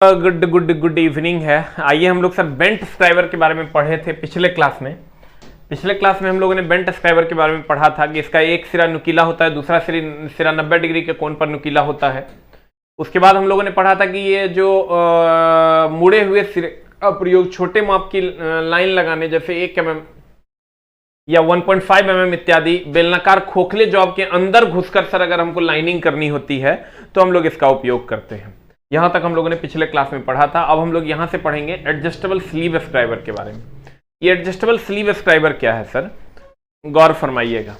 Good evening है। आइए हम लोग सर बेंट स्क्राइबर के बारे में पढ़े थे पिछले क्लास में। हम लोगों ने बेंट स्क्राइबर के बारे में पढ़ा था कि इसका एक सिरा नुकीला होता है, दूसरा सिरा 90 डिग्री के कोण पर नुकीला होता है। उसके बाद हम लोगों ने पढ़ा था कि ये जो मुड़े हुए सिरे का प्रयोग छोटे माप की लाइन लगाने जैसे 1 mm या 1.5 mm इत्यादि बेलनाकार खोखले जॉब के अंदर घुसकर सर अगर हमको लाइनिंग करनी होती है तो हम लोग इसका उपयोग करते हैं। यहां तक हम लोगों ने पिछले क्लास में पढ़ा था। अब हम लोग यहां से पढ़ेंगे एडजस्टेबल स्लीव स्क्राइबर के बारे में। ये एडजस्टेबल स्लीव स्क्राइबर क्या है सर, गौर फरमाइएगा।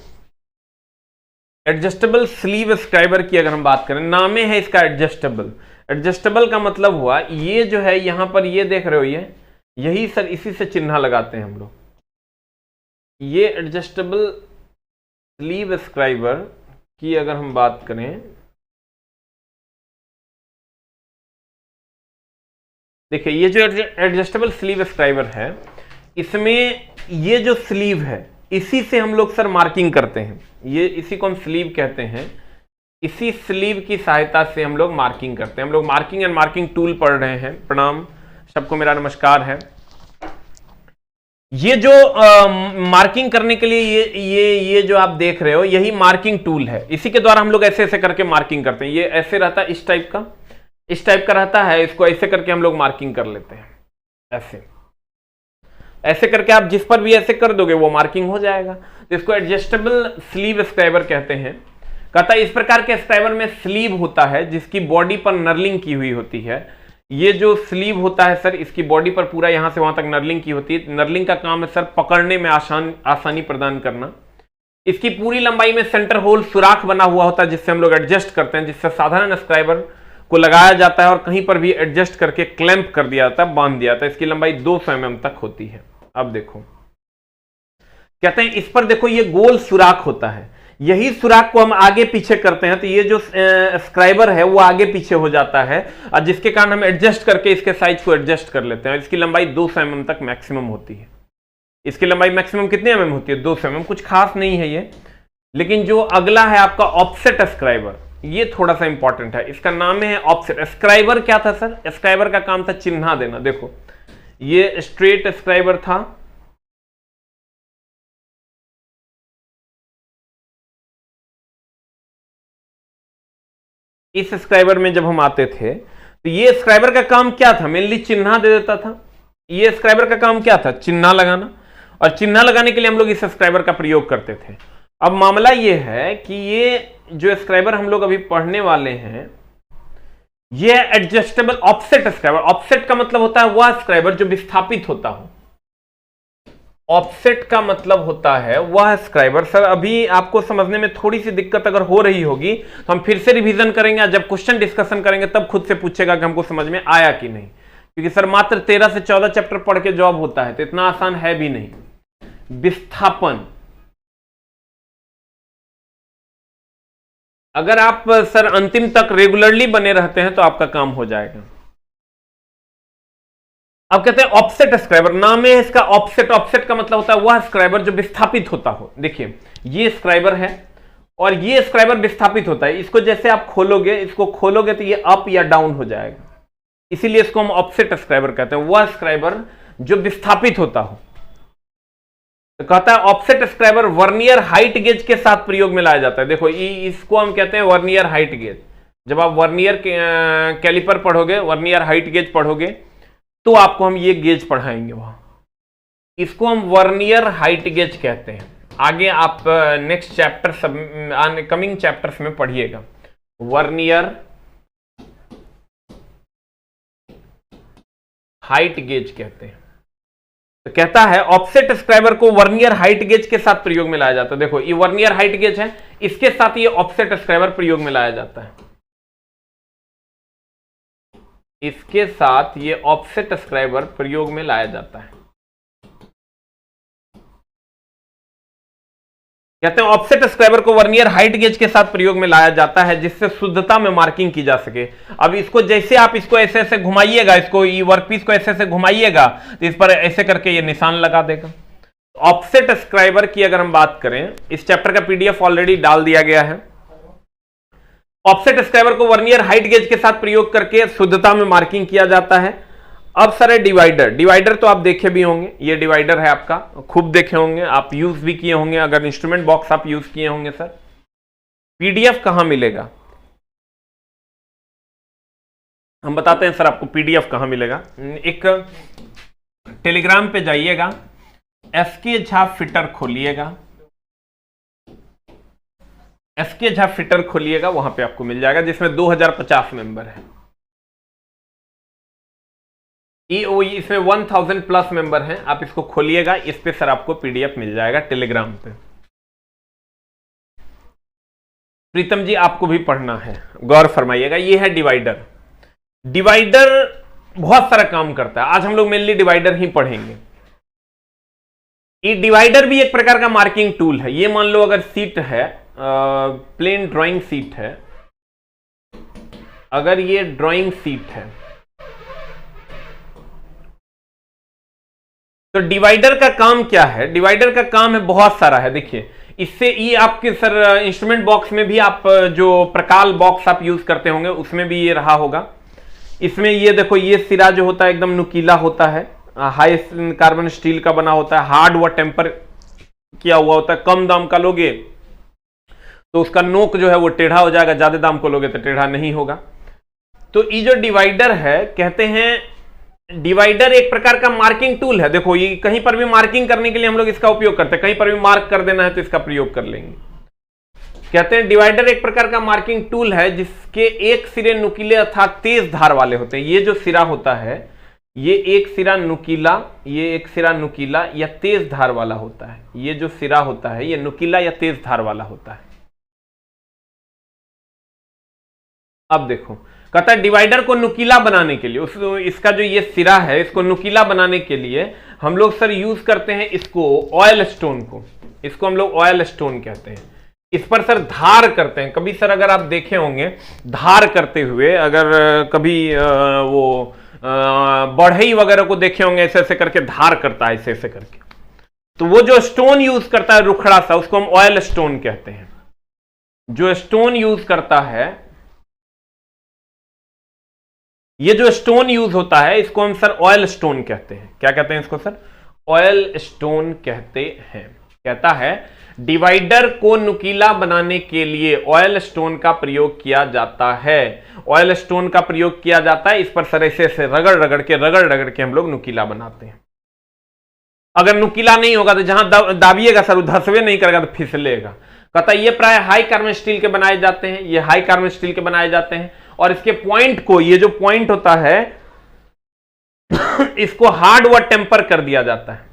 एडजस्टेबल स्लीव स्क्राइबर की अगर हम बात करें, नामे है इसका एडजस्टेबल। एडजस्टेबल का मतलब हुआ ये जो है यहां पर ये देख रहे हो, ये यही सर इसी से चिन्ह लगाते हैं हम लोग। ये एडजस्टेबल स्लीव स्क्राइबर की अगर हम बात करें, देखिए ये जो एडजस्टेबल स्लीव स्क्राइबर है इसमें ये जो स्लीव है इसी से हम लोग सर मार्किंग करते हैं। ये इसी को हम स्लीव कहते हैं। इसी स्लीव की सहायता से हम लोग मार्किंग करते हैं। हम लोग मार्किंग एंड मार्किंग टूल पढ़ रहे हैं। प्रणाम, सबको मेरा नमस्कार है। ये जो मार्किंग करने के लिए ये जो आप देख रहे हो यही मार्किंग टूल है। इसी के द्वारा हम लोग ऐसे ऐसे करके मार्किंग करते हैं। ये ऐसे रहता है, इस टाइप का रहता है। इसको ऐसे करके हम लोग मार्किंग कर लेते हैं। ऐसे करके आप जिस पर भी ऐसे कर दोगे वो मार्किंग हो जाएगा। तो इसको एडजस्टेबल स्लीव स्क्राइबर कहते हैं। कहता है इस प्रकार के स्क्राइबर में स्लीव होता है जिसकी बॉडी पर नर्लिंग की हुई होती है। ये जो स्लीव होता है सर इसकी बॉडी पर पूरा यहां से वहां तक नर्लिंग की होती है। नर्लिंग का काम है सर पकड़ने में आसानी प्रदान करना। इसकी पूरी लंबाई में सेंटर होल सुराख बना हुआ होता है जिससे हम लोग एडजस्ट करते हैं, जिससे साधारण स्क्राइबर को लगाया जाता है और कहीं पर भी एडजस्ट करके क्लैंप कर दिया जाता है, बांध दिया जाता है। इसकी लंबाई 200 mm तक होती है। अब देखो कहते हैं इस पर देखो ये गोल सुराख होता है। यही सुराख को हम आगे पीछे करते हैं तो ये जो स्क्राइबर है वो आगे पीछे हो जाता है और जिसके कारण हम एडजस्ट करके इसके साइज को एडजस्ट कर लेते हैं। इसकी लंबाई 200 mm तक मैक्सिमम होती है। इसकी लंबाई मैक्सिमम कितने mm होती है? 200 mm। कुछ खास नहीं है ये। लेकिन जो अगला है आपका ऑफसेट स्क्राइबर, ये थोड़ा सा इंपॉर्टेंट है। इसका नाम है ऑफसेट स्क्राइबर। क्या था सर? स्क्राइबर का काम था चिन्ह देना। देखो ये स्ट्रेट स्क्राइबर था, इस स्क्राइबर में जब हम आते थे तो ये स्क्राइबर का काम क्या था? मेनली चिन्ह दे देता था। ये स्क्राइबर का काम क्या था? चिन्ह लगाना। और चिन्ह लगाने के लिए हम लोग इस स्क्राइबर का प्रयोग करते थे। अब मामला ये है कि ये जो स्क्राइबर हम लोग अभी पढ़ने वाले हैं ये एडजस्टेबल ऑफसेट स्क्राइबर। ऑफसेट का मतलब होता है वह स्क्राइबर जो विस्थापित होता हो। ऑफसेट का मतलब होता है वह स्क्राइबर। सर अभी आपको समझने में थोड़ी सी दिक्कत अगर हो रही होगी तो हम फिर से रिवीजन करेंगे। जब क्वेश्चन डिस्कशन करेंगे तब खुद से पूछेगा कि हमको समझ में आया कि नहीं, क्योंकि सर मात्र 13 से 14 चैप्टर पढ़ के जॉब होता है तो इतना आसान है भी नहीं। विस्थापन, अगर आप सर अंतिम तक रेगुलरली बने रहते हैं तो आपका काम हो जाएगा। अब कहते हैं ऑफसेट स्क्राइबर। नाम है इसका ऑफसेट। ऑफसेट का मतलब होता है वह स्क्राइबर जो विस्थापित होता हो। देखिए ये स्क्राइबर है और ये स्क्राइबर विस्थापित होता है। इसको जैसे आप खोलोगे, इसको खोलोगे तो ये अप या डाउन हो जाएगा, इसीलिए इसको हम ऑफसेट स्क्राइबर कहते हैं। वह स्क्राइबर जो विस्थापित होता हो। तो कहता है offset scriber vernier height gauge के साथ प्रयोग में लाया जाता है। देखो इसको हम कहते हैं वर्नियर हाइट गेज। जब आप वर्नियर कैलिपर पढ़ोगे, वर्नियर हाइट गेज पढ़ोगे तो आपको हम ये गेज पढ़ाएंगे वहां। इसको हम वर्नियर हाइट गेज कहते हैं। आगे आप नेक्स्ट चैप्टर कमिंग चैप्टर्स में पढ़िएगा। वर्नियर हाइट गेज कहते हैं। तो कहता है ऑफसेट स्क्राइबर को वर्नियर हाइट गेज के साथ प्रयोग में लाया जाता है। देखो ये वर्नियर हाइट गेज है, इसके साथ ये ऑफसेट स्क्राइबर प्रयोग में लाया जाता है। इसके साथ ये ऑफसेट स्क्राइबर प्रयोग में लाया जाता है। कहते हैं ऑफसेट स्क्राइबर को वर्नियर हाइट गेज के साथ प्रयोग में लाया जाता है जिससे शुद्धता में मार्किंग की जा सके। अब इसको जैसे आप इसको ऐसे ऐसे घुमाइएगा, इसको ये वर्कपीस को ऐसे ऐसे घुमाइएगा तो इस पर ऐसे करके ये निशान लगा देगा। ऑफसेट स्क्राइबर की अगर हम बात करें, इस चैप्टर का पीडीएफ ऑलरेडी डाल दिया गया है। ऑफसेट स्क्राइबर को वर्नियर हाइट गेज के साथ प्रयोग करके शुद्धता में मार्किंग किया जाता है। अब सर है डिवाइडर। डिवाइडर तो आप देखे भी होंगे, ये डिवाइडर है आपका, खूब देखे होंगे आप, यूज भी किए होंगे, अगर इंस्ट्रूमेंट बॉक्स आप यूज किए होंगे। सर पीडीएफ कहां मिलेगा, हम बताते हैं सर आपको पीडीएफ कहां मिलेगा। एक टेलीग्राम पे जाइएगा, एसके झा फिटर खोलिएगा, एसके झा फिटर खोलिएगा, वहां पे आपको मिल जाएगा, जिसमें 2050 मेंबर है। इसमें 1000 प्लस मेंबर हैं। आप इसको खोलिएगा, इस पे सर आपको पीडीएफ मिल जाएगा टेलीग्राम पे। प्रीतम जी आपको भी पढ़ना है, गौर फरमाइएगा। ये है डिवाइडर। डिवाइडर बहुत सारा काम करता है, आज हम लोग मेनली डिवाइडर ही पढ़ेंगे। ये डिवाइडर भी एक प्रकार का मार्किंग टूल है। ये मान लो अगर सीट है, प्लेन ड्राइंग सीट है, अगर ये ड्राइंग सीट है तो डिवाइडर का काम क्या है? डिवाइडर का काम है बहुत सारा है। देखिए इससे ये आपके सर इंस्ट्रूमेंट बॉक्स में भी आप जो प्रकाल बॉक्स आप यूज करते होंगे उसमें भी ये रहा होगा। इसमें ये देखो, ये सिरा जो होता है एकदम नुकीला होता है, हाई कार्बन स्टील का बना होता है, हार्ड व टेम्पर किया हुआ होता है। कम दाम का लोगे तो उसका नोक जो है वो टेढ़ा हो जाएगा, ज्यादा दाम को लोगे तो टेढ़ा नहीं होगा। तो ये जो डिवाइडर है, कहते हैं डिवाइडर एक प्रकार का मार्किंग टूल है। देखो ये कहीं पर भी मार्किंग करने के लिए हम लोग इसका उपयोग करते हैं, कहीं पर भी मार्क कर देना है तो इसका प्रयोग कर लेंगे। कहते हैं डिवाइडर एक प्रकार का मार्किंग टूल है जिसके एक सिरे नुकीले अर्थात तेज धार वाले होते हैं। ये जो सिरा होता है, ये एक सिरा नुकीला, ये एक सिरा नुकीला या तेज धार वाला होता है। ये जो सिरा होता है ये नुकीला या तेज धार वाला होता है। अब देखो कहता है डिवाइडर को नुकीला बनाने के लिए, इसका जो ये सिरा है इसको नुकीला बनाने के लिए हम लोग सर यूज करते हैं इसको ऑयल स्टोन को। इसको हम लोग ऑयल स्टोन कहते हैं। इस पर सर धार करते हैं। कभी सर अगर आप देखे होंगे धार करते हुए, अगर कभी वो बढ़ई वगैरह को देखे होंगे, ऐसे ऐसे करके धार करता है, ऐसे ऐसे करके, तो वो जो स्टोन यूज करता है रुखड़ा सा, उसको हम ऑयल स्टोन कहते हैं। जो स्टोन यूज करता है, ये जो स्टोन यूज होता है इसको हम सर ऑयल स्टोन कहते हैं। क्या कहते हैं इसको सर? ऑयल स्टोन कहते हैं। कहता है डिवाइडर को नुकीला बनाने के लिए ऑयल स्टोन का प्रयोग किया जाता है। ऑयल स्टोन का प्रयोग किया जाता है, इस पर सर ऐसे ऐसे रगड़ रगड़ के हम लोग नुकीला बनाते हैं। अगर नुकीला नहीं होगा तो जहां दाबिएगा सर वो धसवे नहीं करेगा तो फिसलेगा। कहता है ये प्राय हाई कार्बन स्टील के बनाए जाते हैं, ये हाई कार्बन स्टील के बनाए जाते हैं, और इसके पॉइंट को, ये जो पॉइंट होता है इसको हार्ड व टेम्पर कर दिया जाता है।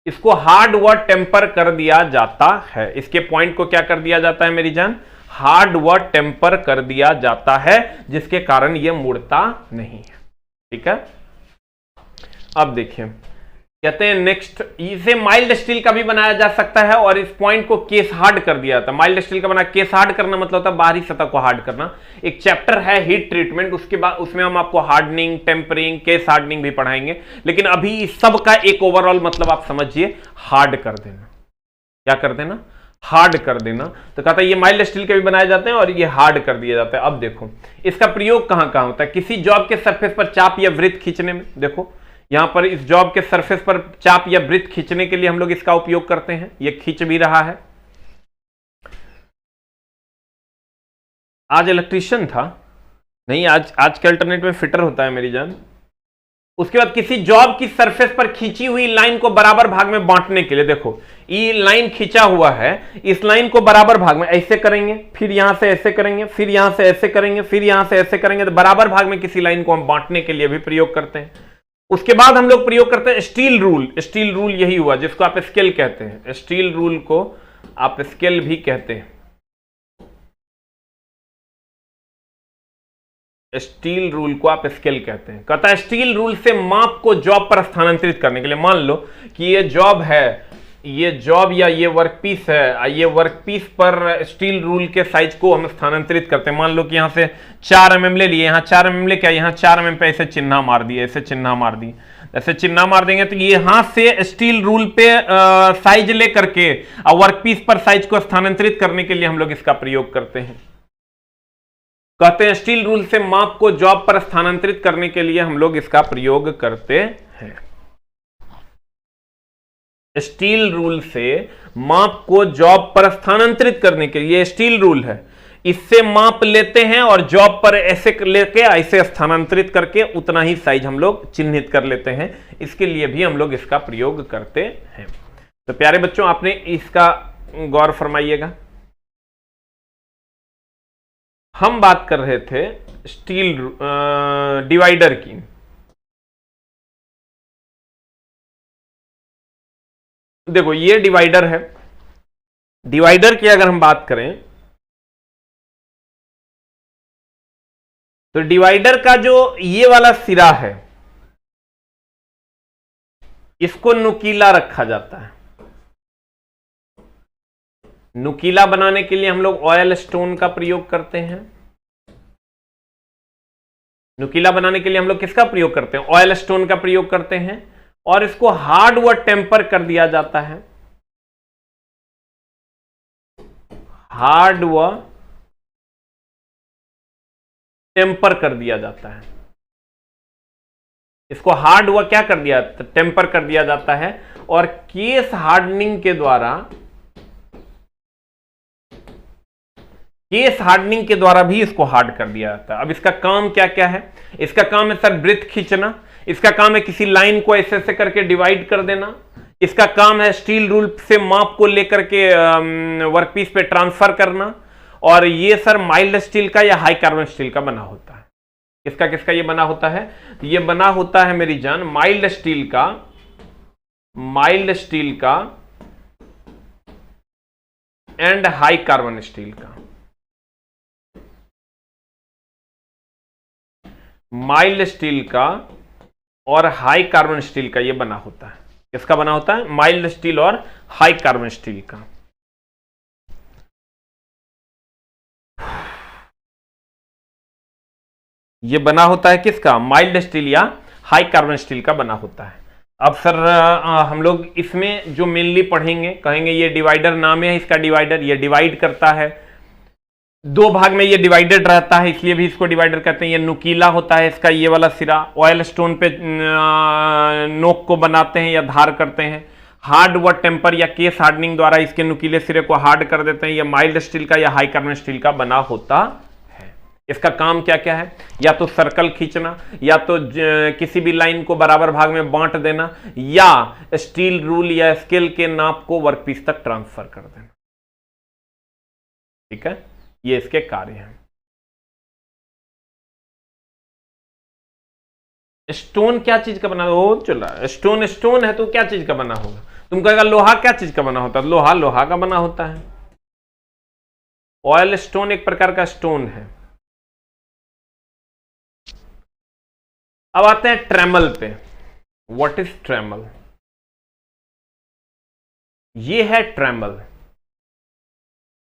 इसको हार्ड व टेम्पर कर दिया जाता है। इसके पॉइंट को क्या कर दिया जाता है मेरी जान? हार्ड व टेम्पर कर दिया जाता है, जिसके कारण यह मुड़ता नहीं है। ठीक है, अब देखिए कहते हैं नेक्स्ट, इसे माइल्ड स्टील का भी बनाया जा सकता है और इस पॉइंट को केस हार्ड कर दिया जाता है। माइल्ड स्टील का बना, केस हार्ड करना मतलब होता है बाहरी सतह को हार्ड करना। एक चैप्टर है हीट ट्रीटमेंट, उसके बाद उसमें हम आपको हार्डनिंग, टेम्परिंग, केस हार्डनिंग भी पढ़ाएंगे, लेकिन अभी इस सब का एक ओवरऑल मतलब आप समझिए हार्ड कर देना। क्या कर देना? हार्ड कर देना। तो कहता है ये माइल्ड स्टील के भी बनाए जाते हैं और ये हार्ड कर दिया जाता है। अब देखो इसका प्रयोग कहां कहां होता है? किसी जॉब के सरफेस पर चाप या वृत्त खींचने में, देखो यहां पर इस जॉब के सरफेस पर चाप या वृत्त खींचने के लिए हम लोग इसका उपयोग करते हैं। ये खींच भी रहा है। आज इलेक्ट्रीशियन था नहीं, आज के अल्टरनेट में फिटर होता है मेरी जान। उसके बाद किसी जॉब की सरफेस पर खींची हुई लाइन को बराबर भाग में बांटने के लिए, देखो ये लाइन खींचा हुआ है, इस लाइन को बराबर भाग में ऐसे करेंगे, फिर यहां से ऐसे करेंगे, फिर यहां से ऐसे करेंगे, फिर यहां से ऐसे करेंगे, तो बराबर भाग में किसी लाइन को हम बांटने के लिए भी प्रयोग करते हैं। उसके बाद हम लोग प्रयोग करते हैं स्टील रूल। स्टील रूल यही हुआ जिसको आप स्केल कहते हैं। स्टील रूल को आप स्केल भी कहते हैं। स्टील रूल को आप स्केल कहते हैं। कहता है स्टील रूल से माप को जॉब पर स्थानांतरित करने के लिए, मान लो कि ये जॉब है, ये जॉब या ये वर्कपीस है, ये वर्कपीस पर स्टील रूल के साइज को हम स्थानांतरित करते हैं। मान लो कि यहां से 4 mm ले लिए, यहां 4 mm ले, क्या यहां 4 mm पे ऐसे चिन्ह मार दिए, ऐसे चिन्ह मार दिए, ऐसे चिन्ह मार देंगे तो यहां से स्टील रूल पे साइज ले करके वर्कपीस पर साइज को स्थानांतरित करने के लिए हम लोग इसका प्रयोग करते हैं। कहते हैं स्टील रूल से माप को जॉब पर स्थानांतरित करने के लिए हम लोग इसका प्रयोग करते हैं। स्टील रूल से माप को जॉब पर स्थानांतरित करने के लिए स्टील रूल है, इससे माप लेते हैं और जॉब पर ऐसे लेके ऐसे स्थानांतरित करके उतना ही साइज हम लोग चिन्हित कर लेते हैं। इसके लिए भी हम लोग इसका प्रयोग करते हैं। तो प्यारे बच्चों, आपने इसका गौर फरमाइएगा। हम बात कर रहे थे स्टील डिवाइडर की। देखो ये डिवाइडर है। डिवाइडर की अगर हम बात करें तो डिवाइडर का जो ये वाला सिरा है इसको नुकीला रखा जाता है। नुकीला बनाने के लिए हम लोग ऑयल स्टोन का प्रयोग करते हैं। नुकीला बनाने के लिए हम लोग किसका प्रयोग करते हैं? ऑयल स्टोन का प्रयोग करते हैं और इसको हार्ड व टेम्पर कर दिया जाता है। हार्ड व टेम्पर कर दिया जाता है। इसको हार्ड व क्या कर दिया? टेम्पर कर दिया जाता है और केस हार्डनिंग के द्वारा भी इसको हार्ड कर दिया जाता है। अब इसका काम क्या क्या है? इसका काम है सर ब्रेथ खींचना। इसका काम है किसी लाइन को ऐसे ऐसे करके डिवाइड कर देना। इसका काम है स्टील रूल से माप को लेकर के वर्कपीस पे ट्रांसफर करना। और ये सर माइल्ड स्टील का या हाई कार्बन स्टील का बना होता है। किसका किसका ये बना होता है? तो ये बना होता है मेरी जान माइल्ड स्टील का, एंड हाई कार्बन स्टील का। माइल्ड स्टील का और हाई कार्बन स्टील का ये बना होता है। किसका बना होता है? माइल्ड स्टील और हाई कार्बन स्टील का। ये बना होता है किसका? माइल्ड स्टील या हाई कार्बन स्टील का बना होता है। अब सर हम लोग इसमें जो मेनली पढ़ेंगे, कहेंगे ये डिवाइडर नाम है इसका। डिवाइडर ये डिवाइड करता है, दो भाग में ये डिवाइडेड रहता है, इसलिए भी इसको डिवाइडर कहते हैं। ये नुकीला होता है इसका ये वाला सिरा। ऑयल स्टोन पे नोक को बनाते हैं या धार करते हैं। हार्ड व टेम्पर या केस हार्डनिंग द्वारा इसके नुकीले सिरे को हार्ड कर देते हैं। यह माइल्ड स्टील का या हाई कार्बन स्टील का बना होता है। इसका काम क्या क्या है? या तो सर्कल खींचना, या तो किसी भी लाइन को बराबर भाग में बांट देना, या स्टील रूल या स्केल के नाप को वर्कपीस तक ट्रांसफर कर देना। ठीक है, ये इसके कार्य हैं। स्टोन क्या चीज का बना हो? चल रहा है स्टोन है तो क्या चीज का बना होगा? तुम कहेगा लोहा क्या चीज का बना होता है? लोहा का बना होता है। ऑयल स्टोन एक प्रकार का स्टोन है। अब आते हैं ट्रेमल पे। What is trammel? ये है ट्रेमल,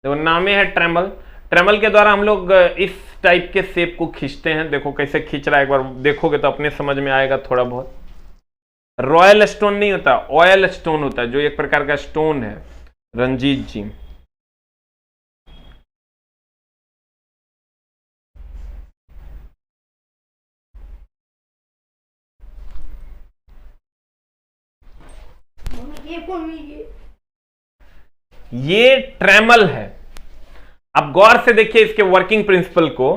देखो नामे है ट्रेमल। ट्रेमल के द्वारा हम लोग इस टाइप के शेप को खींचते हैं। देखो कैसे खींच रहा है, एक बार देखोगे तो अपने समझ में आएगा थोड़ा बहुत। रॉयल स्टोन नहीं होता, ऑयल स्टोन होता है, जो एक प्रकार का स्टोन है। रंजीत जी, ये ट्रेमल है। अब गौर से देखिए इसके वर्किंग प्रिंसिपल को।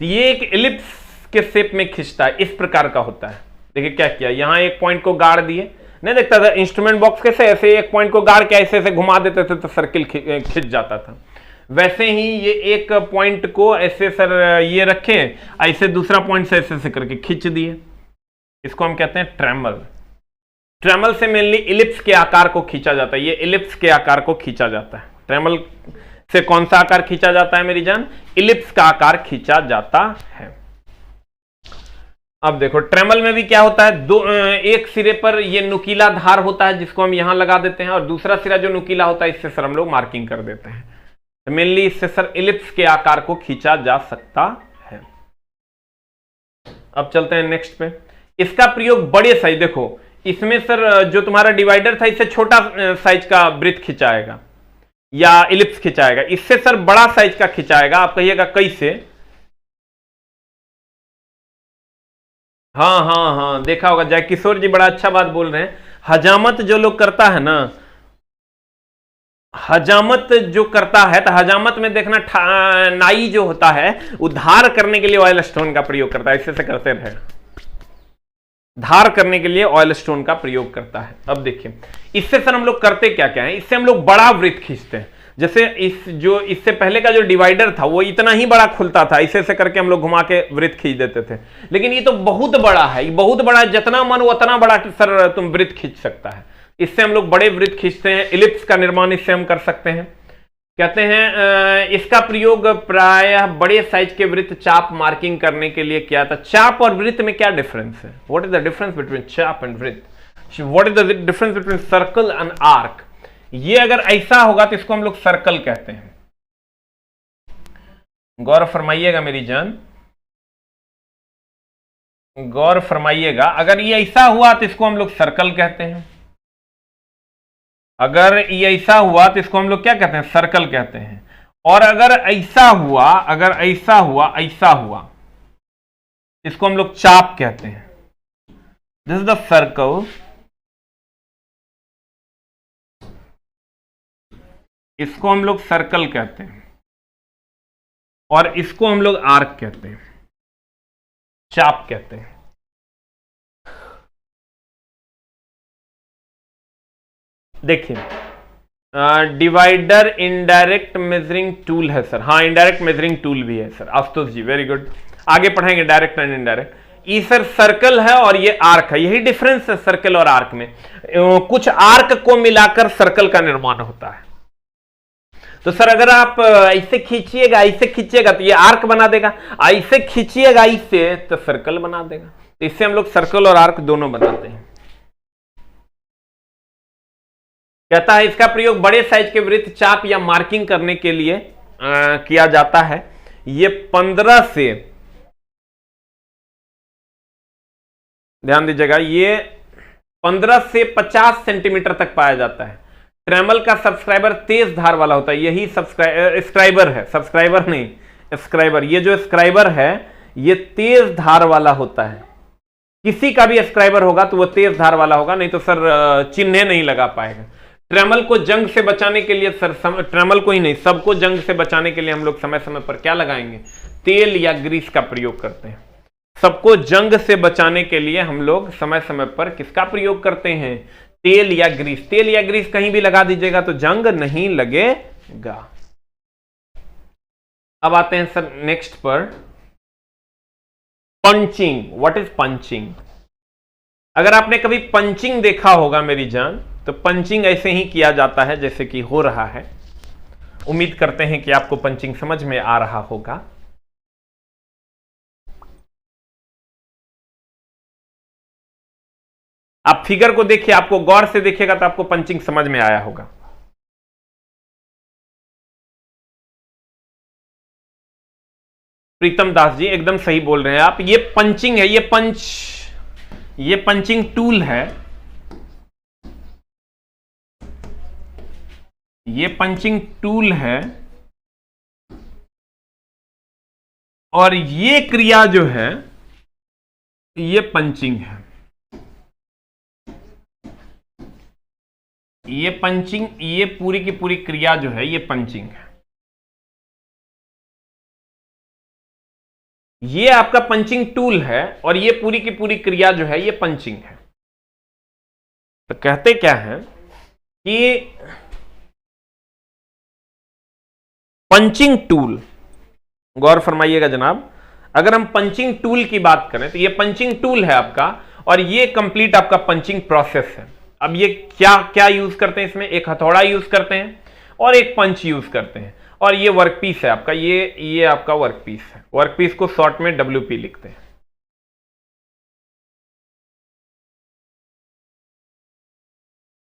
तो ये एक एलिप्स के शेप में खींचता है, इस प्रकार का होता है। देखिए क्या किया, यहां एक पॉइंट को गाड़ दिए। नहीं देखता था इंस्ट्रूमेंट बॉक्स कैसे ऐसे एक पॉइंट को गाड़ के ऐसे ऐसे घुमा देते थे तो सर्किल खिंच जाता था। वैसे ही ये एक पॉइंट को ऐसे सर ये रखे, ऐसे दूसरा पॉइंट से ऐसे करके खींच दिए। इसको हम कहते हैं ट्रेमल। ट्रेमल से मेनली इलिप्स के आकार को खींचा जाता है। ये इलिप्स के आकार को खींचा जाता है। ट्रेमल से कौन सा आकार खींचा जाता है मेरी जान? इलिप्स का आकार खींचा जाता है। अब देखो ट्रेमल में भी क्या होता है, एक सिरे पर ये नुकीला धार होता है जिसको हम यहां लगा देते हैं, और दूसरा सिरा जो नुकीला होता है इससे सर हम लोग मार्किंग कर देते हैं। तो मेनली इससे सर इलिप्स के आकार को खींचा जा सकता है। अब चलते हैं नेक्स्ट पे। इसका प्रयोग बड़े साइज, देखो इसमें सर जो तुम्हारा डिवाइडर था इससे छोटा साइज का वृत्त खिंचाएगा। या इलिप्स खिंचाएगा? इससे सर बड़ा साइज का खिंचाएगा। आप कहिएगा कैसे? हाँ हाँ हाँ, देखा होगा। जय किशोर जी बड़ा अच्छा बात बोल रहे हैं। हजामत जो लोग करता है ना, हजामत जो करता है, तो हजामत में देखना नाई जो होता है उद्धार करने के लिए ऑयल स्टोन का प्रयोग करता है। इससे से करते रहे, धार करने के लिए ऑयल स्टोन का प्रयोग करता है। अब देखिए इससे सर हम लोग करते क्या क्या है, इससे हम लोग बड़ा वृत्त खींचते हैं। जैसे इससे पहले का जो डिवाइडर था वो इतना ही बड़ा खुलता था, इसे से करके हम लोग घुमा के वृत्त खींच देते थे। लेकिन ये तो बहुत बड़ा है, ये बहुत बड़ा, जितना मन उतना बड़ा सर तुम वृत्त खींच सकता है। इससे हम लोग बड़े वृत्त खींचते हैं। इलिप्स का निर्माण इससे हम कर सकते हैं। कहते हैं इसका प्रयोग प्रायः बड़े साइज के वृत्त चाप मार्किंग करने के लिए किया था। चाप और वृत्त में क्या डिफरेंस है? What is the difference between चाप एंड वृत्त? What is the difference between circle and arc? ये अगर ऐसा होगा तो इसको हम लोग सर्कल कहते हैं। गौर फरमाइएगा मेरी जान, गौर फरमाइएगा। अगर ये ऐसा हुआ तो इसको हम लोग सर्कल कहते हैं। अगर ये ऐसा हुआ तो इसको हम लोग क्या कहते हैं? सर्कल कहते हैं। और अगर ऐसा हुआ, अगर ऐसा हुआ, ऐसा हुआ, इसको हम लोग चाप कहते हैं। दिस इज द सर्कल, इसको हम लोग सर्कल कहते हैं, और इसको हम लोग आर्क कहते हैं, चाप कहते हैं। देखिए डिवाइडर इनडायरेक्ट मेजरिंग टूल है सर। हाँ, इनडायरेक्ट मेजरिंग टूल भी है सर। आशुतोष जी वेरी गुड। आगे पढ़ाएंगे डायरेक्ट एंड इनडायरेक्ट। ये सर सर्कल है और ये आर्क है। यही डिफरेंस है सर्कल और आर्क में। कुछ आर्क को मिलाकर सर्कल का निर्माण होता है। तो सर अगर आप ऐसे खींचिएगा, ऐसे खींचिएगा तो ये आर्क बना देगा, ऐसे खींचिएगा इससे तो सर्कल बना देगा। तो इससे हम लोग सर्कल और आर्क दोनों बनाते हैं। कहता है इसका प्रयोग बड़े साइज के वृत्त चाप या मार्किंग करने के लिए किया जाता है। ये 15 से, ध्यान दीजिएगा, ये 15 से 50 सेंटीमीटर तक पाया जाता है। ट्रेमल का सब्सक्राइबर तेज धार वाला होता है। यही स्क्राइबर है, सब्सक्राइबर नहीं स्क्राइबर। ये जो स्क्राइबर है ये तेज धार वाला होता है। किसी का भी स्क्राइबर होगा तो वो तेज धार वाला होगा, नहीं तो सर चिन्ह नहीं लगा पाएगा। ट्रेमल को जंग से बचाने के लिए सर, ट्रेमल को ही नहीं सबको जंग से बचाने के लिए हम लोग समय समय पर क्या लगाएंगे? तेल या ग्रीस का प्रयोग करते हैं। सबको जंग से बचाने के लिए हम लोग समय समय पर किसका प्रयोग करते हैं? तेल या ग्रीस। तेल या ग्रीस कहीं भी लगा दीजिएगा तो जंग नहीं लगेगा। अब आते हैं सर नेक्स्ट पर, पंचिंग। What is punching? अगर आपने कभी पंचिंग देखा होगा मेरी जान, तो पंचिंग ऐसे ही किया जाता है जैसे कि हो रहा है। उम्मीद करते हैं कि आपको पंचिंग समझ में आ रहा होगा। आप फिगर को देखिए, आपको गौर से देखिएगा तो आपको पंचिंग समझ में आया होगा। प्रीतम दास जी एकदम सही बोल रहे हैं आप। ये पंचिंग है, ये पंचिंग टूल है। ये पंचिंग टूल है और ये क्रिया जो है ये पंचिंग है। ये पंचिंग, ये पूरी की पूरी क्रिया जो है ये पंचिंग है। ये आपका पंचिंग टूल है और ये पूरी की पूरी क्रिया जो है ये पंचिंग है। तो कहते क्या है कि पंचिंग टूल, गौर फरमाइएगा जनाब, अगर हम पंचिंग टूल की बात करें तो ये पंचिंग टूल है आपका और ये कंप्लीट आपका पंचिंग प्रोसेस है। अब ये क्या क्या यूज करते हैं इसमें? एक हथौड़ा यूज करते हैं और एक पंच यूज करते हैं और ये वर्कपीस है आपका। ये आपका वर्कपीस है। वर्कपीस को शॉर्ट में WP लिखते हैं।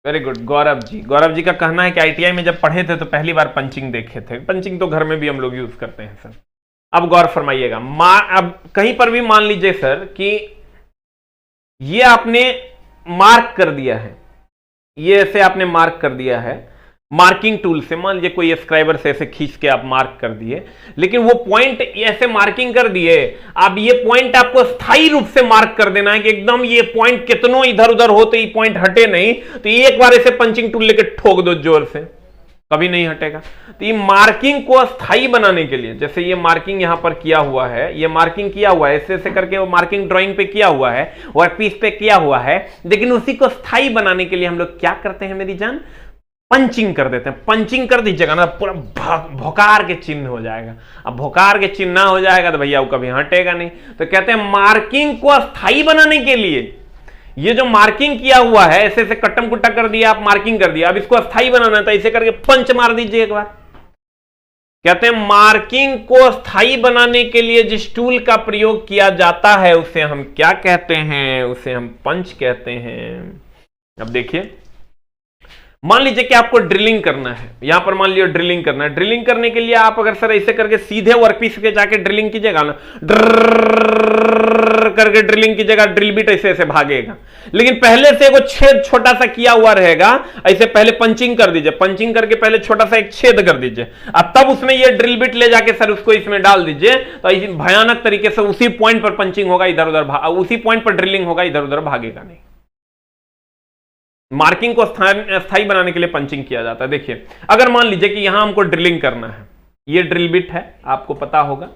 Very good Gaurav ji. गौरव जी का कहना है कि ITI में जब पढ़े थे तो पहली बार पंचिंग देखे थे। पंचिंग तो घर में भी हम लोग यूज करते हैं सर। अब गौर फरमाइएगा, अब कहीं पर भी मान लीजिए सर कि ये आपने मार्क कर दिया है, ये ऐसे आपने मार्क कर दिया है, मार्किंग टूल से। मान लीजिए कोई स्क्राइबर से ऐसे खींच के आप मार्क कर दिए, लेकिन वो पॉइंट ऐसे मार्किंग कर दिए, अब ये पॉइंट आपको स्थायी रूप से मार्क कर देना है कि एकदम ये पॉइंट कितनों इधर उधर हो तो ये पॉइंट हटे नहीं, तो एक बार ऐसे पंचिंग टूल लेके ठोक दो जोर से, कभी नहीं हटेगा। तो ये मार्किंग को स्थायी बनाने के लिए, जैसे ये मार्किंग यहां पर किया हुआ है, ये मार्किंग किया हुआ है ऐसे ऐसे करके, वो मार्किंग ड्राइंग पे किया हुआ है, वर्कपीस पे किया हुआ है, लेकिन उसी को स्थायी बनाने के लिए हम लोग क्या करते हैं मेरी जान, पंचिंग कर देते हैं। पंचिंग कर दीजिएगा ना, पूरा भोकार के चिन्ह हो जाएगा। अब भोकार के चिन्ह ना हो जाएगा तो भैया वो कभी हटेगा नहीं। तो कहते हैं मार्किंग को स्थायी बनाने के लिए, ये जो मार्किंग किया हुआ है ऐसे ऐसे कट्टम कुट्टा कर दिया, आप मार्किंग कर दिया, अब इसको स्थायी बनाना था, इसे करके पंच मार दीजिए एक बार। कहते हैं मार्किंग को स्थायी बनाने के लिए जिस टूल का प्रयोग किया जाता है उसे हम क्या कहते हैं, उसे हम पंच कहते हैं। अब देखिए, मान लीजिए कि आपको ड्रिलिंग करना है, यहां पर मान लीजिए ड्रिलिंग करना है। ड्रिलिंग करने के लिए आप अगर सर ऐसे करके सीधे वर्कपीस पे जाके ड्रिलिंग कीजिएगा ना, करके ड्रिलिंग कीजिएगा, ड्रिल बिट ऐसे ऐसे भागेगा। लेकिन पहले से वो छेद छोटा सा किया हुआ रहेगा, ऐसे पहले पंचिंग कर दीजिए, पंचिंग करके पहले छोटा सा एक छेद कर दीजिए, अब तब उसमें ये ड्रिल बिट ले जाके सर उसको इसमें डाल दीजिए, तो भयानक तरीके से उसी पॉइंट पर पंचिंग होगा, इधर उधर उसी पॉइंट पर ड्रिलिंग होगा, इधर उधर भागेगा नहीं। मार्किंग को स्थायी बनाने के लिए पंचिंग किया जाता है। देखिए, अगर मान लीजिए कि यहां हमको ड्रिलिंग करना है, ये ड्रिल बिट है, आपको पता होगा,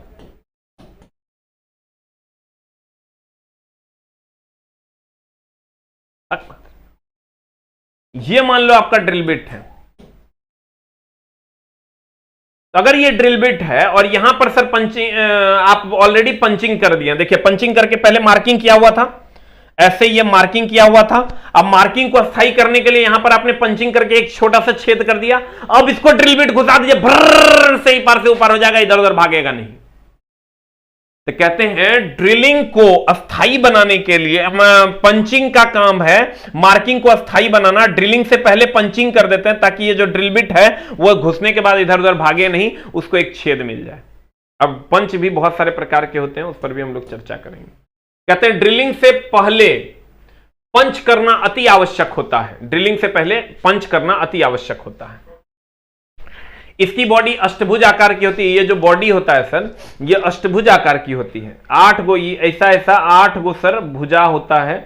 ये मान लो आपका ड्रिल बिट है। अगर ये ड्रिल बिट है और यहां पर सर पंचिंग, आप ऑलरेडी पंचिंग कर दिया, देखिए पंचिंग करके पहले मार्किंग किया हुआ था, ऐसे ये मार्किंग किया हुआ था। अब मार्किंग को स्थायी करने के लिए यहां पर आपने पंचिंग करके एक छोटा सा छेद कर दिया, अब इसको ड्रिल बिट घुसा दीजिए, भर्र से ही पार से ऊपर हो जाएगा, इधर उधर भागेगा नहीं। तो कहते हैं ड्रिलिंग को अस्थाई बनाने के लिए पंचिंग का काम है, मार्किंग को अस्थाई बनाना। ड्रिलिंग से पहले पंचिंग कर देते हैं ताकि ये जो ड्रिल बिट है वो घुसने के बाद इधर उधर भागे नहीं, उसको एक छेद मिल जाए। अब पंच भी बहुत सारे प्रकार के होते हैं, उस पर भी हम लोग चर्चा करेंगे। कहते हैं ड्रिलिंग से पहले पंच करना अति आवश्यक होता है। ड्रिलिंग से पहले पंच करना अति आवश्यक होता है। इसकी बॉडी अष्टभुज आकार की होती है। ये जो बॉडी होता है सर, ये अष्टभुज आकार की होती है। 8 गो ऐसा ऐसा 8 गो सर भुजा होता है,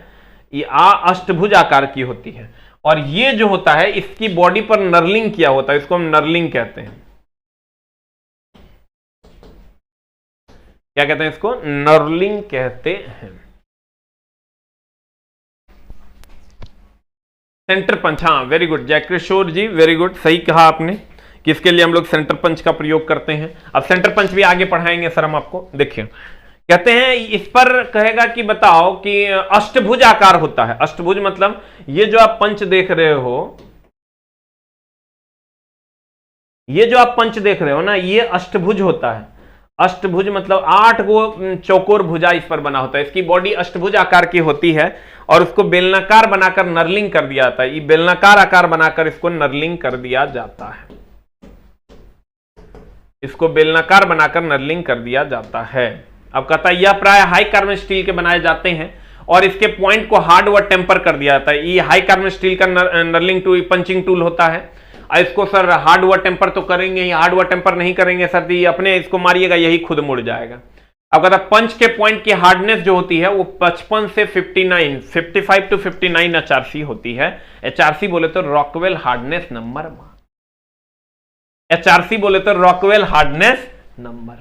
ये अष्टभुज आकार की होती है। और ये जो होता है इसकी बॉडी पर नर्लिंग किया होता है, इसको हम नर्लिंग कहते हैं। क्या कहते हैं इसको? नर्लिंग कहते हैं। सेंटर पंच, हाँ वेरी गुड जयकिशोर जी, वेरी गुड, सही कहा आपने कि इसके लिए हम लोग सेंटर पंच का प्रयोग करते हैं। अब सेंटर पंच भी आगे पढ़ाएंगे सर हम आपको। देखिए कहते हैं इस पर कहेगा कि बताओ कि अष्टभुज आकार होता है। अष्टभुज मतलब ये जो आप पंच देख रहे हो, ये जो आप पंच देख रहे हो ना, ये अष्टभुज होता है। अष्टभुज मतलब 8 गो चौकोर भुजा इस पर बना होता है। इसकी बॉडी अष्टभुज आकार की होती है और उसको बेलनाकार बनाकर नर्लिंग कर दिया जाता है। ये बेलनाकार आकार बनाकर इसको नर्लिंग कर दिया जाता है। इसको बेलनाकार बनाकर नर्लिंग कर दिया जाता है। अब कहता है यह प्राय हाई कार्बन स्टील के बनाए जाते हैं और इसके पॉइंट को हार्ड व टेम्पर कर दिया जाता है। ये हाई कार्बन स्टील का नर्लिंग टूल, पंचिंग टूल होता है। इसको सर हार्ड व टेम्पर तो करेंगे ही, हार्ड व टेम्पर नहीं करेंगे सर, ये अपने इसको मारिएगा यही खुद मुड़ जाएगा। अब कहता है पंच के पॉइंट की हार्डनेस जो होती है वो 55 से 55 टू 59 HRC होती है। HRC बोले तो रॉकवेल हार्डनेस नंबर, HRC बोले तो रॉकवेल हार्डनेस नंबर।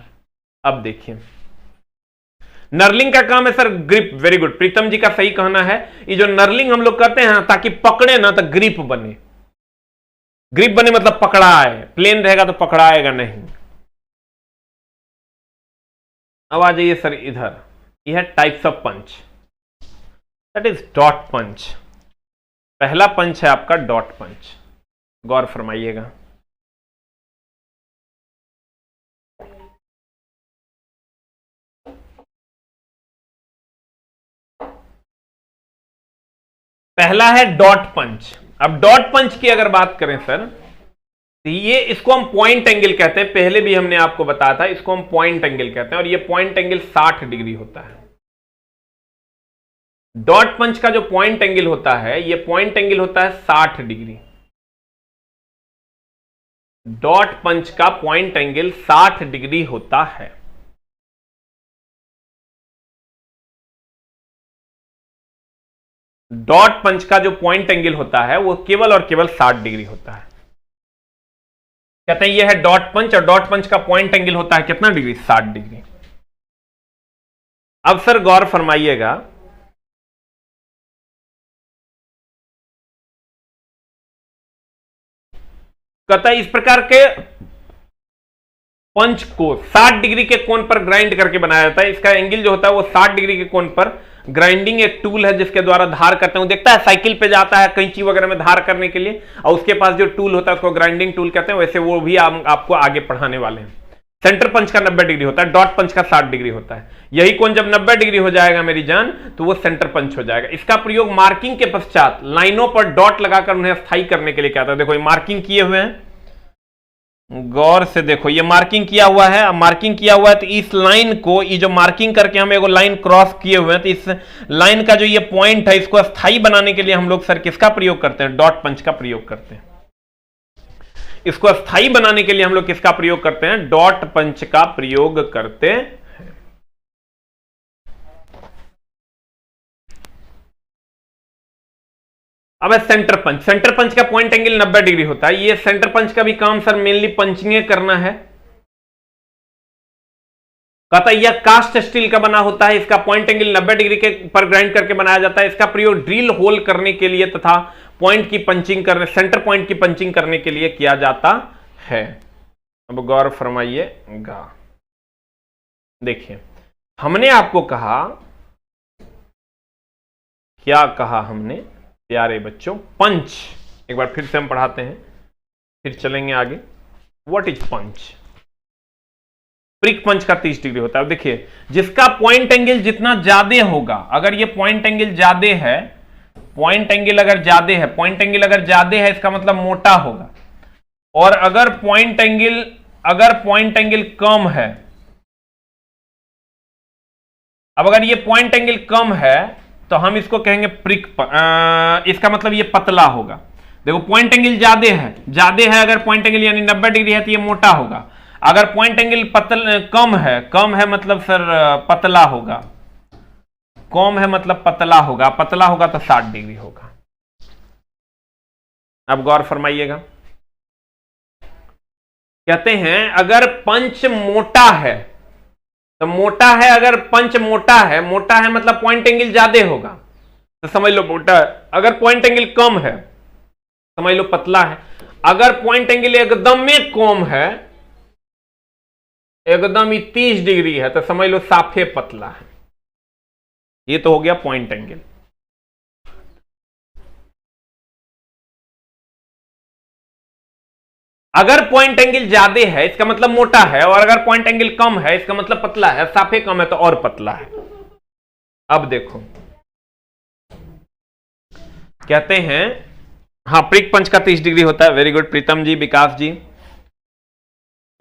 अब देखिए नर्लिंग का काम है सर ग्रिप, वेरी गुड, प्रीतम जी का सही कहना है। ये जो नर्लिंग हम लोग करते हैं ताकि पकड़े ना तो ग्रिप बने। ग्रिप बने मतलब पकड़ाए, प्लेन रहेगा तो पकड़ाएगा नहीं। अब आ जाइए सर इधर, यह है types of punch, that is dot punch. पहला पंच है आपका डॉट पंच, गौर फरमाइएगा। पहला है डॉट पंच। अब डॉट पंच की अगर बात करें सर, तो ये इसको हम पॉइंट एंगल कहते हैं। पहले भी हमने आपको बताया था, इसको हम पॉइंट एंगल कहते हैं और ये पॉइंट एंगल 60 डिग्री होता है। डॉट पंच का जो पॉइंट एंगल होता है, ये पॉइंट एंगल होता है 60 डिग्री। डॉट पंच का पॉइंट एंगल 60 डिग्री होता है। डॉट पंच का जो पॉइंट एंगल होता है वो केवल और केवल 60 डिग्री होता है। कहते हैं ये है डॉट पंच, और डॉट पंच का पॉइंट एंगल होता है कितना डिग्री? 60 डिग्री। अब सर गौर फरमाइएगा, कहता है इस प्रकार के पंच को 60 डिग्री के कोण पर ग्राइंड करके बनाया जाता है। इसका एंगल जो होता है वो 60 डिग्री के कोण पर, ग्राइंडिंग एक टूल है जिसके द्वारा धार करते हैं। देखता है साइकिल पे जाता है कैंची वगैरह में धार करने के लिए, और उसके पास जो टूल होता है उसको ग्राइंडिंग टूल कहते हैं। वैसे वो भी आपको आगे पढ़ाने वाले हैं। सेंटर पंच का 90 डिग्री होता है, डॉट पंच का 60 डिग्री होता है। यही कोण जब 90 डिग्री हो जाएगा मेरी जान, तो वो सेंटर पंच हो जाएगा। इसका प्रयोग मार्किंग के पश्चात लाइनों पर डॉट लगाकर उन्हें स्थायी करने के लिए किया जाता है। देखो ये मार्किंग किए हुए हैं, गौर से देखो, ये मार्किंग किया हुआ है। अब मार्किंग किया हुआ है तो इस लाइन को, ये जो मार्किंग करके हम एगो लाइन क्रॉस किए हुए हैं, तो इस लाइन का जो ये पॉइंट है इसको स्थायी बनाने के लिए हम लोग सर किसका प्रयोग करते हैं? डॉट पंच का प्रयोग करते हैं। इसको स्थायी बनाने के लिए हम लोग किसका प्रयोग करते हैं? डॉट पंच का प्रयोग करते हैं। अब है सेंटर पंच। सेंटर पंच का पॉइंट एंगल 90 डिग्री होता है। ये सेंटर पंच का भी काम सर मेनली पंचिंग करना है। कहता है यह कास्ट स्टील का बना होता है। इसका पॉइंट एंगल 90 डिग्री के पर ग्राइंड करके बनाया जाता है। इसका प्रयोग ड्रिल होल करने के लिए तथा पॉइंट की पंचिंग करने, सेंटर पॉइंट की पंचिंग करने के लिए किया जाता है। अब गौर फरमाइएगा, देखिए हमने आपको कहा, क्या कहा हमने प्यारे बच्चों? पंच। एक बार फिर से हम पढ़ाते हैं, फिर चलेंगे आगे। What is punch? Prick punch का 30 डिग्री होता है। अब देखिए जिसका पॉइंट एंगल जितना ज्यादा होगा, अगर ये पॉइंट एंगल ज्यादा है, पॉइंट एंगल अगर ज्यादा है, पॉइंट एंगल अगर ज्यादा है इसका मतलब मोटा होगा। और अगर पॉइंट एंगल कम है, अब अगर ये पॉइंट एंगल कम है तो हम इसको कहेंगे प्रिक, इसका मतलब ये पतला होगा। देखो पॉइंट एंगल ज्यादा है, अगर पॉइंट एंगल यानी 90 डिग्री है तो ये मोटा होगा। अगर पॉइंट एंगल कम है मतलब सर पतला होगा। कम है मतलब पतला होगा, पतला होगा तो 60 डिग्री होगा। अब गौर फरमाइएगा, कहते हैं अगर पंच मोटा है तो मोटा है, अगर पंच मोटा है मतलब पॉइंट एंगल ज्यादा होगा तो समझ लो मोटा है। अगर पॉइंट एंगल कम है समझ लो पतला है। अगर पॉइंट एंगल एकदम में कम है, एकदम ही 30 डिग्री है, तो समझ लो साफे पतला है। ये तो हो गया पॉइंट एंगल। अगर पॉइंट एंगल ज्यादा है इसका मतलब मोटा है, और अगर पॉइंट एंगल कम है इसका मतलब पतला है। साफे कम है तो और पतला है। अब देखो कहते हैं, हाँ प्रिक पंच का 30 डिग्री होता है। वेरी गुड प्रीतम जी, विकास जी।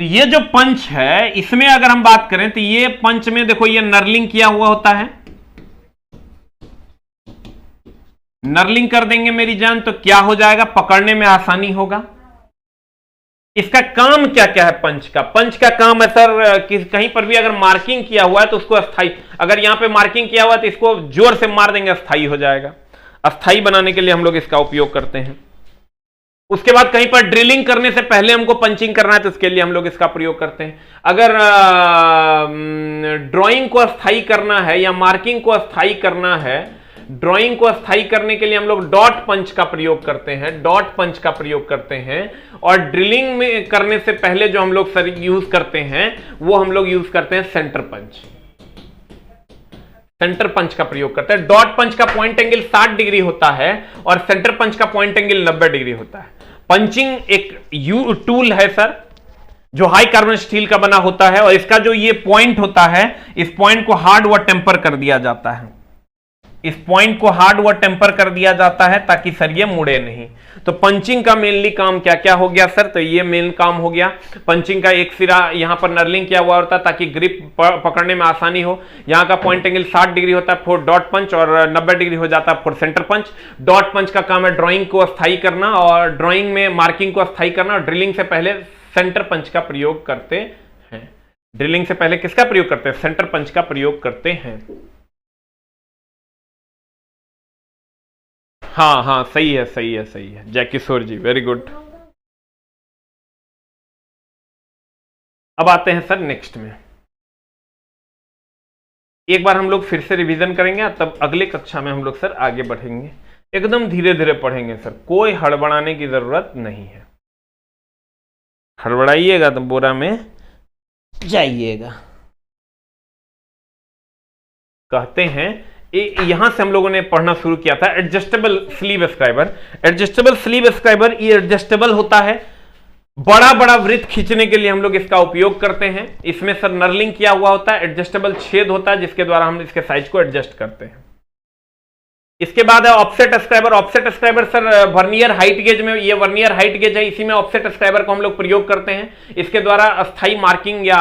तो ये जो पंच है इसमें अगर हम बात करें तो ये पंच में देखो ये नर्लिंग किया हुआ होता है। नर्लिंग कर देंगे मेरी जान तो क्या हो जाएगा? पकड़ने में आसानी होगा। इसका काम क्या क्या है पंच का? पंच का काम है सर कहीं पर भी अगर मार्किंग किया हुआ है तो उसको अस्थाई, अगर यहां पे मार्किंग किया हुआ है तो इसको जोर से मार देंगे, अस्थाई हो जाएगा। अस्थाई बनाने के लिए हम लोग इसका उपयोग करते हैं। उसके बाद कहीं पर ड्रिलिंग करने से पहले हमको पंचिंग करना है तो उसके लिए हम लोग इसका प्रयोग करते हैं। अगर ड्राइंग को अस्थाई करना है या मार्किंग को अस्थाई करना है, ड्राइंग को अस्थाई करने के लिए हम लोग डॉट पंच का प्रयोग करते हैं, डॉट पंच का प्रयोग करते हैं। और ड्रिलिंग में करने से पहले जो हम लोग सर यूज करते हैं वो हम लोग यूज करते हैं सेंटर पंच। सेंटर पंच का प्रयोग करते हैं। डॉट पंच का पॉइंट एंगल 60 डिग्री होता है और सेंटर पंच का पॉइंट एंगल 90 डिग्री होता है। पंचिंग एक टूल है सर जो हाई कार्बन स्टील का बना होता है, और इसका जो ये पॉइंट होता है इस पॉइंट को हार्ड व टेम्पर कर दिया जाता है। इस पॉइंट को हार्ड व टेम्पर कर दिया जाता है ताकि सर ये मुड़े नहीं। तो पंचिंग का मेनली काम क्या क्या हो गया सर? तो ये मेन काम हो गया पंचिंग का। एक सिरा यहां पर नर्लिंग किया हुआ होता है ताकि ग्रिप पकड़ने में आसानी हो। यहां का पॉइंट एंगल 60 डिग्री होता है फॉर डॉट पंच और 90 डिग्री हो जाता है फॉर सेंटर पंच। डॉट पंच का काम है ड्राइंग को अस्थाई करना, और ड्राइंग में मार्किंग को अस्थाई करना, और ड्रिलिंग से पहले सेंटर पंच का प्रयोग करते हैं। ड्रिलिंग से पहले किसका प्रयोग करते हैं? सेंटर पंच का प्रयोग करते हैं। हाँ हाँ, सही है सही है सही है जय किशोर जी, वेरी गुड। अब आते हैं सर नेक्स्ट में। एक बार हम लोग फिर से रिवीजन करेंगे, तब अगले कक्षा में हम लोग सर आगे बढ़ेंगे। एकदम धीरे धीरे पढ़ेंगे सर, कोई हड़बड़ाने की जरूरत नहीं है। हड़बड़ाइएगा तो बोरा में जाइएगा। कहते हैं यहां से हम लोगों ने पढ़ना शुरू किया था adjustable sleeve scriber. Adjustable sleeve scriber ये एडजस्टेबल होता है, बड़ा बड़ा वृत्त खींचने के लिए हम लोग इसका उपयोग करते हैं। इसमें सर नर्लिंग किया हुआ होता है, एडजस्टेबल छेद होता है जिसके द्वारा हम इसके साइज को एडजस्ट करते हैं। इसके बाद है offset scriber. Offset scriber sir vernier height gauge में, ये वर्नियर हाइट गेज है, इसी में ऑफसेट स्क्राइबर को हम लोग प्रयोग करते हैं। इसके द्वारा अस्थाई मार्किंग या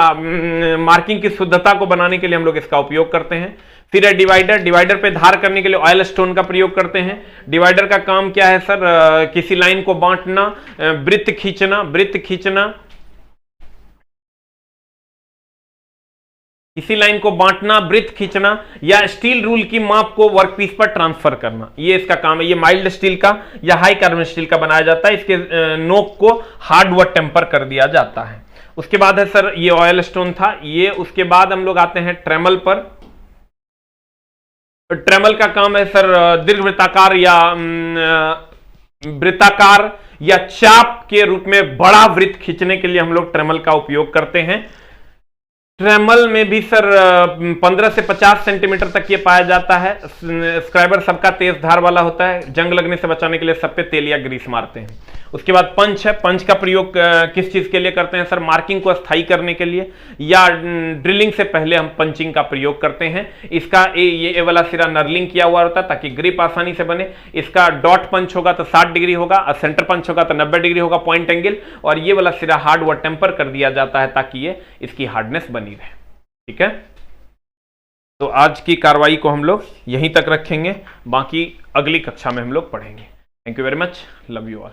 मार्किंग की शुद्धता को बनाने के लिए हम लोग इसका उपयोग करते हैं। फिर है डिवाइडर। डिवाइडर पे धार करने के लिए ऑयल स्टोन का प्रयोग करते हैं। डिवाइडर का काम क्या है सर? किसी लाइन को बांटना, वृत्त खींचना, किसी लाइन को बांटना, वृत्त खींचना, या स्टील रूल की माप को वर्कपीस पर ट्रांसफर करना, ये इसका काम है। ये माइल्ड स्टील का या हाई कार्बन स्टील का बनाया जाता है। इसके नोक को हार्ड व टेम्पर कर दिया जाता है। उसके बाद है सर ये ऑयल स्टोन था ये। उसके बाद हम लोग आते हैं ट्रेमल पर। ट्रेमल का काम है सर दीर्घ वृत्ताकार या वृत्ताकार या चाप के रूप में बड़ा वृत्त खींचने के लिए हम लोग ट्रेमल का उपयोग करते हैं। ट्रेमल में भी सर 15 से 50 सेंटीमीटर तक ये पाया जाता है। स्क्राइबर सबका तेज धार वाला होता है, जंग लगने से बचाने के लिए सब पे तेल या ग्रीस मारते हैं। उसके बाद पंच है। पंच का प्रयोग किस चीज के लिए करते हैं सर? मार्किंग को अस्थायी करने के लिए, या ड्रिलिंग से पहले हम पंचिंग का प्रयोग करते हैं। इसका ये वाला सिरा नर्लिंग किया हुआ होता है ताकि ग्रिप आसानी से बने। इसका डॉट पंच होगा तो 60 डिग्री होगा, और सेंटर पंच होगा तो 90 डिग्री होगा, पॉइंट एंगल। और ये वाला सिरा हार्ड व टेम्पर कर दिया जाता है ताकि ये इसकी हार्डनेस बनी रहे। ठीक है, तो आज की कार्रवाई को हम लोग यहीं तक रखेंगे, बाकी अगली कक्षा में हम लोग पढ़ेंगे। Thank you very much, love you all.